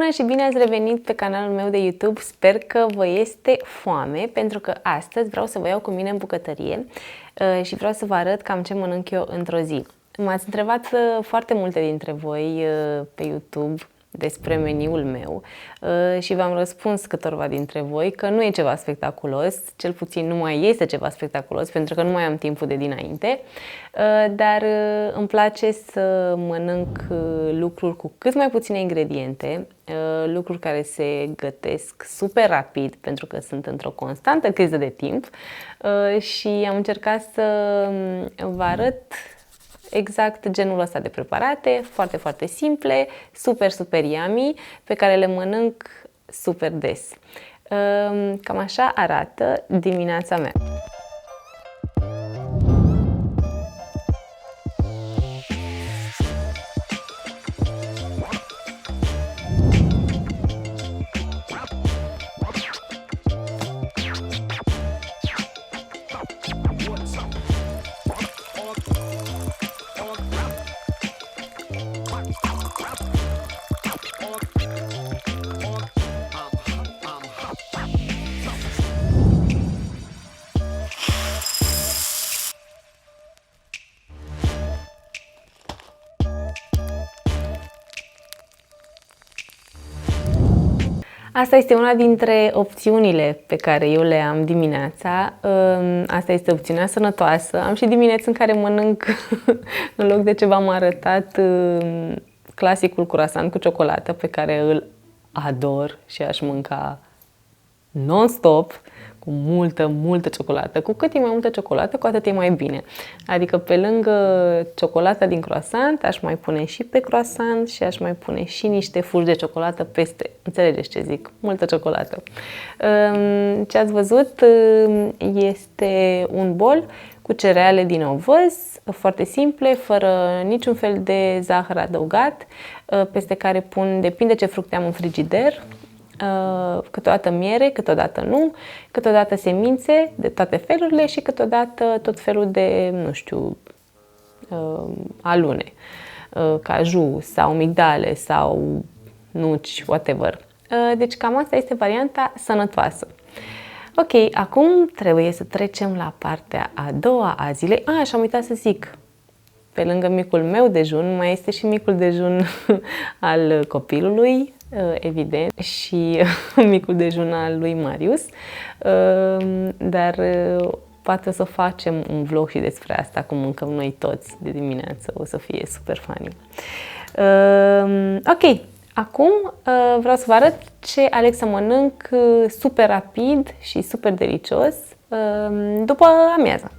Bună și bine ați revenit pe canalul meu de YouTube. Sper că vă este foame, pentru că astăzi vreau să vă iau cu mine în bucătărie și vreau să vă arăt cam ce mănânc eu într-o zi. M-ați întrebat foarte multe dintre voi pe YouTube despre meniul meu și v-am răspuns câtorva dintre voi că nu e ceva spectaculos, cel puțin nu mai este ceva spectaculos pentru că nu mai am timpul de dinainte, dar îmi place să mănânc lucruri cu cât mai puține ingrediente, lucruri care se gătesc super rapid pentru că sunt într-o constantă criză de timp și am încercat să vă arăt exact genul ăsta de preparate, foarte, foarte simple, super, super yummy, pe care le mănânc super des. Cam așa arată dimineața mea. Asta este una dintre opțiunile pe care eu le am dimineața. Asta este opțiunea sănătoasă. Am și dimineți în care mănânc, în loc de ce v-am arătat, clasicul croissant cu ciocolată, pe care îl ador și aș mânca non-stop, cu multă ciocolată. Cu cât e mai multă ciocolată, cu atât e mai bine. Adică pe lângă ciocolata din croissant, aș mai pune și pe croissant și aș mai pune și niște fulgi de ciocolată peste. Înțelegeți ce zic? Multă ciocolată. Ce ați văzut este un bol cu cereale din ovăz, foarte simple, fără niciun fel de zahăr adăugat, peste care pun, depinde ce fructe am în frigider, câteodată miere, câteodată nu, câteodată semințe de toate felurile și câteodată tot felul de, nu știu, alune, caju sau migdale sau nuci, whatever. Deci cam asta este varianta sănătoasă. Ok, acum trebuie să trecem la partea a doua a zilei. Și am uitat să zic, pe lângă micul meu dejun, mai este și micul dejun al copilului, evident, și micul dejun al lui Marius, dar poate o să facem un vlog și despre asta, cum mâncăm noi toți de dimineață, o să fie super funny. Ok, acum vreau să vă arăt ce aleg să mănânc super rapid și super delicios după amiaza.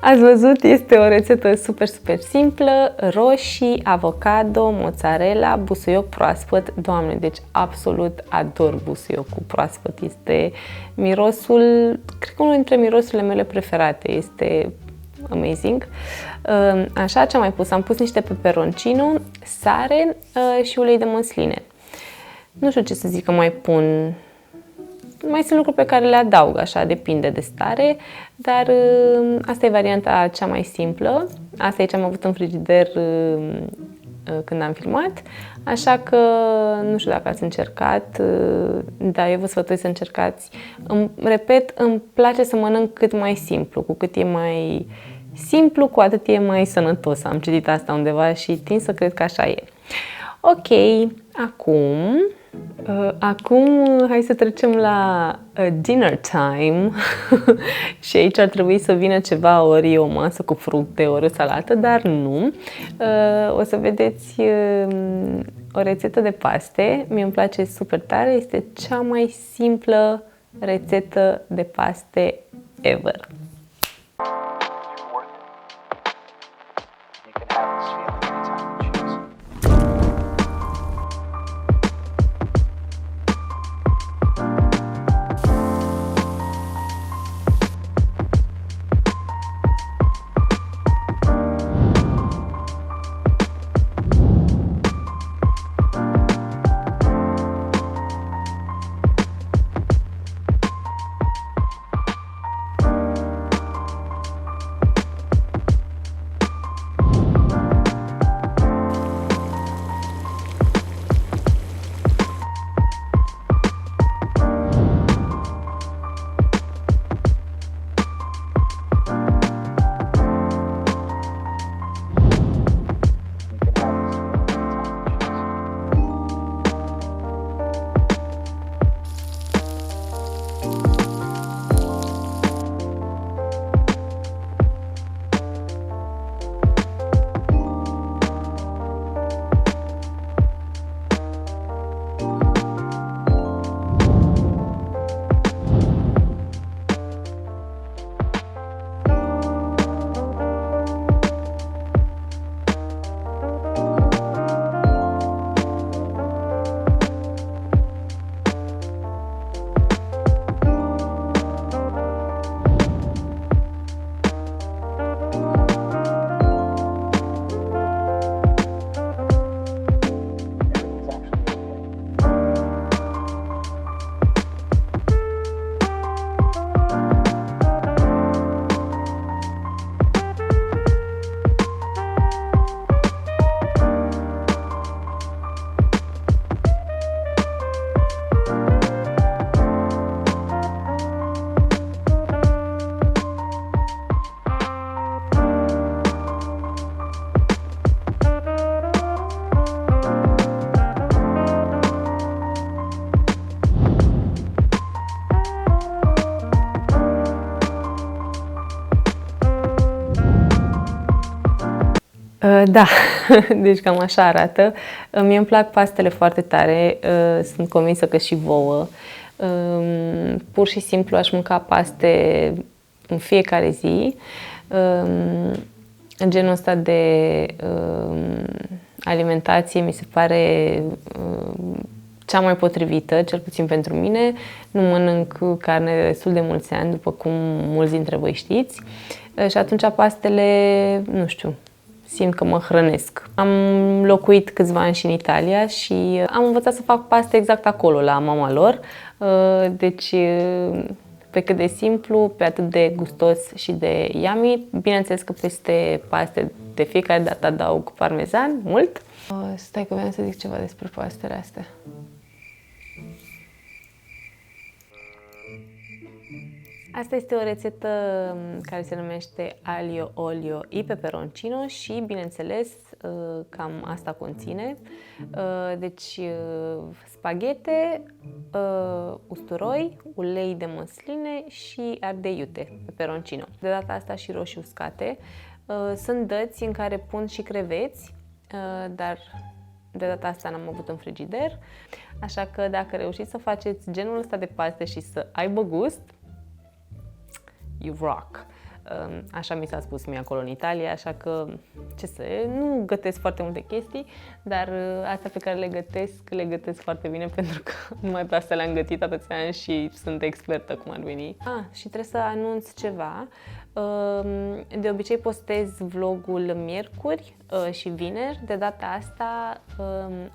Ați văzut, este o rețetă super, super simplă, roșii, avocado, mozzarella, busuioc proaspăt. Doamne, deci absolut ador busuiocul proaspăt. Este mirosul, cred că unul dintre mirosurile mele preferate, este amazing. Așa, ce am mai pus? Am pus niște peperoncino, sare și ulei de măsline. Nu știu ce să zic că mai pun. mai sunt lucruri pe care le adaug, așa, depinde de stare, dar asta e varianta cea mai simplă. Asta e ce am avut în frigider când am filmat, așa că nu știu dacă ați încercat, dar eu vă sfătuiesc să încercați. Repet, îmi place să mănânc cât mai simplu, cu cât e mai simplu, cu atât e mai sănătos. Am citit asta undeva și tind să cred că așa e. Ok, acum hai să trecem la dinner time și aici ar trebui să vină ceva, ori o masă cu fructe, ori o salată, dar nu. O să vedeți o rețetă de paste, mie îmi place super tare, este cea mai simplă rețetă de paste ever. Da, deci cam așa arată. Mie îmi plac pastele foarte tare, sunt convinsă că și vouă. Pur și simplu aș mânca paste în fiecare zi. Genul ăsta de alimentație mi se pare cea mai potrivită, cel puțin pentru mine. Nu mănânc carne destul de mulți ani, după cum mulți dintre voi știți. Și atunci pastele, nu știu, simt că mă hrănesc. Am locuit câțiva ani și în Italia și am învățat să fac paste exact acolo, la mama lor. Deci, pe cât de simplu, pe atât de gustos și de yummy. Bineînțeles că peste paste de fiecare dată adaug parmezan, mult. Stai că vreau să zic ceva despre pastele astea. Asta este o rețetă care se numește aglio, olio e peperoncino și, bineînțeles, cam asta conține. Deci, spaghete, usturoi, ulei de măsline și ardei iute, peperoncino. De data asta și roșii uscate. Sunt dăți în care pun și creveți, dar de data asta n-am avut în frigider. Așa că dacă reușiți să faceți genul ăsta de paste și să aibă gust, you rock! Așa mi s-a spus mie acolo în Italia, așa că nu gătesc foarte multe chestii, dar astea pe care le gătesc foarte bine pentru că numai pe astea le-am gătit atâția ani și sunt expertă cum ar veni. Și trebuie să anunț ceva. De obicei postez vlogul miercuri și vineri. De data asta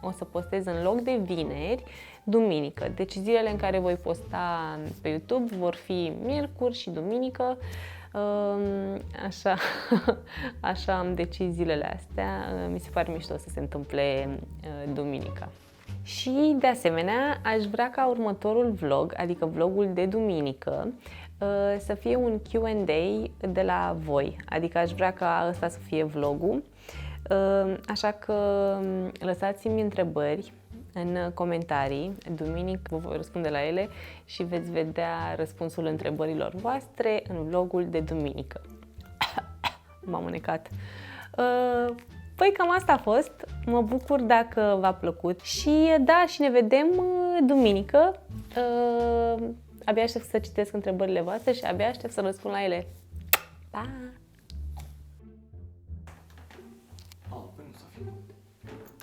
o să postez în loc de vineri, duminică. Deci zilele în care voi posta pe YouTube vor fi miercuri și duminică. Așa am decis zilele astea. Mi se pare mișto să se întâmple duminica. Și de asemenea aș vrea ca următorul vlog, adică vlogul de duminică, să fie un Q&A de la voi. Adică aș vrea ca ăsta să fie vlogul. Așa că lăsați-mi întrebări în comentarii. Duminică vă voi răspunde la ele și veți vedea răspunsul întrebărilor voastre în vlogul de duminică. M-am înecat. Păi cam asta a fost. Mă bucur dacă v-a plăcut și da, și ne vedem duminică. Abia aștept să citesc întrebările voastre și abia aștept să răspund la ele. Pa!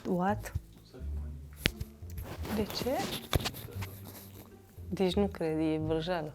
What? De ce? Deci nu cred, e vrăjeală.